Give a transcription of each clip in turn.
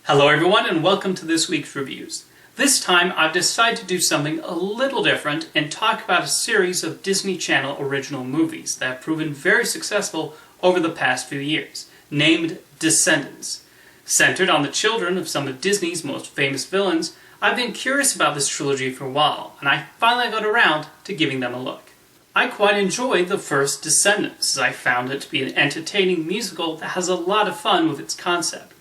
Hello everyone and welcome to this week's reviews. This time I've decided to do something a little different and talk about a series of Disney Channel original movies that have proven very successful over the past few years, named Descendants. Centered on the children of some of Disney's most famous villains, I've been curious about this trilogy for a while, and I finally got around to giving them a look. I quite enjoyed the first Descendants, as I found it to be an entertaining musical that has a lot of fun with its concept.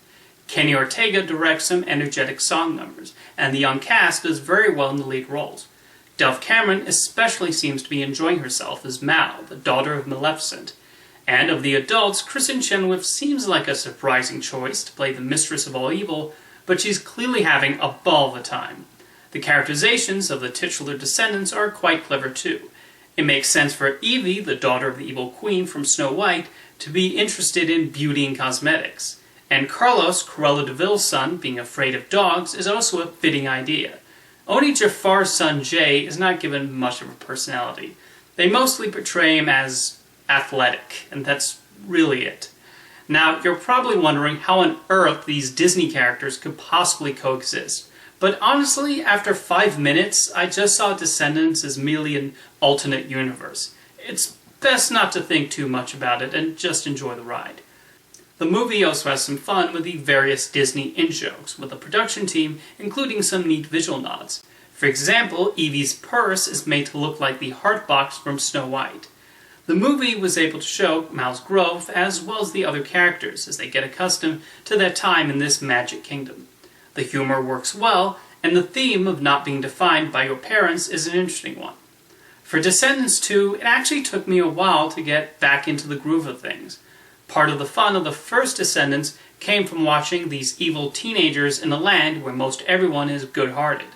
Kenny Ortega directs some energetic song numbers, and the young cast does very well in the lead roles. Dove Cameron especially seems to be enjoying herself as Mal, the daughter of Maleficent. And of the adults, Kristen Chenoweth seems like a surprising choice to play the mistress of all evil, but she's clearly having a ball of a time. The characterizations of the titular descendants are quite clever too. It makes sense for Evie, the daughter of the evil queen from Snow White, to be interested in beauty and cosmetics. And Carlos, Cruella de Vil's son, being afraid of dogs is also a fitting idea. Only Jafar's son Jay is not given much of a personality. They mostly portray him as athletic, and that's really it. Now, you're probably wondering how on earth these Disney characters could possibly coexist. But honestly, after 5 minutes, I just saw Descendants as merely an alternate universe. It's best not to think too much about it and just enjoy the ride. The movie also has some fun with the various Disney in-jokes, with the production team including some neat visual nods. For example, Evie's purse is made to look like the heart box from Snow White. The movie was able to show Mal's growth as well as the other characters as they get accustomed to their time in this magic kingdom. The humor works well, and the theme of not being defined by your parents is an interesting one. For Descendants 2, it actually took me a while to get back into the groove of things. Part of the fun of the first Descendants came from watching these evil teenagers in a land where most everyone is good-hearted.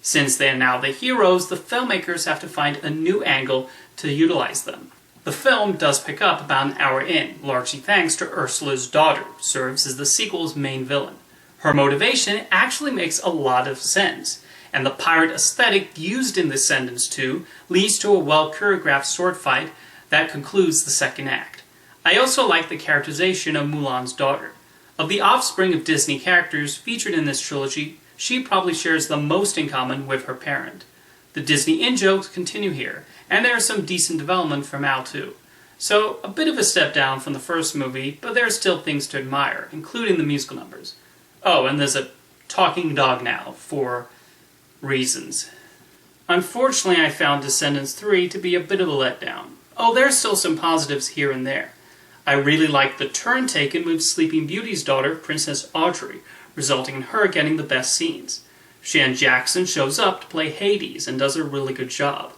Since they are now the heroes, the filmmakers have to find a new angle to utilize them. The film does pick up about an hour in, largely thanks to Ursula's daughter, who serves as the sequel's main villain. Her motivation actually makes a lot of sense, and the pirate aesthetic used in Descendants 2 leads to a well-choreographed sword fight that concludes the second act. I also like the characterization of Mulan's daughter. Of the offspring of Disney characters featured in this trilogy, she probably shares the most in common with her parent. The Disney in-jokes continue here, and there is some decent development for Mal too. So, a bit of a step down from the first movie, but there are still things to admire, including the musical numbers. Oh, and there's a talking dog now, for reasons. Unfortunately, I found Descendants 3 to be a bit of a letdown. Oh, there's still some positives here and there. I really liked the turn taken with Sleeping Beauty's daughter, Princess Audrey, resulting in her getting the best scenes. Shan Jackson shows up to play Hades and does a really good job.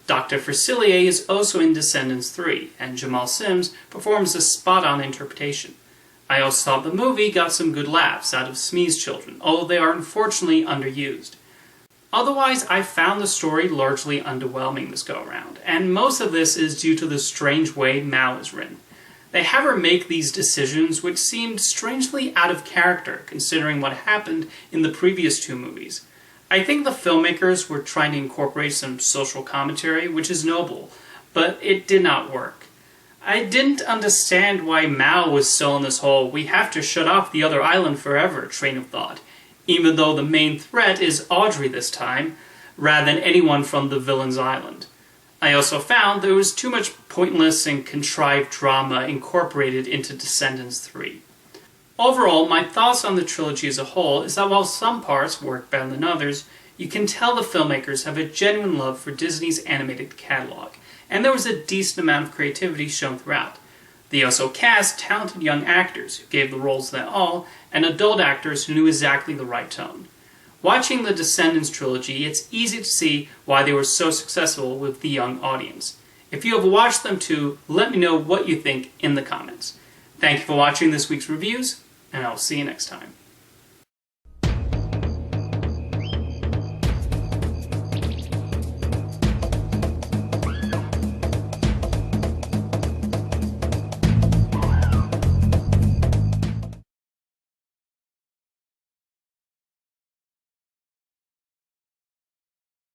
Dr. Facilier is also in Descendants 3, and Jamal Sims performs a spot-on interpretation. I also thought the movie got some good laughs out of Smee's children, although they are unfortunately underused. Otherwise, I found the story largely underwhelming this go-around, and most of this is due to the strange way Mal is written. They have her make these decisions which seemed strangely out of character considering what happened in the previous two movies. I think the filmmakers were trying to incorporate some social commentary, which is noble, but it did not work. I didn't understand why Mal was still in this whole "we have to shut off the other island forever" train of thought, even though the main threat is Audrey this time, rather than anyone from the villain's island. I also found there was too much pointless and contrived drama incorporated into Descendants 3. Overall, my thoughts on the trilogy as a whole is that while some parts work better than others, you can tell the filmmakers have a genuine love for Disney's animated catalog, and there was a decent amount of creativity shown throughout. They also cast talented young actors who gave the roles their all, and adult actors who knew exactly the right tone. Watching the Descendants trilogy, it's easy to see why they were so successful with the young audience. If you have watched them too, let me know what you think in the comments. Thank you for watching this week's reviews, and I'll see you next time.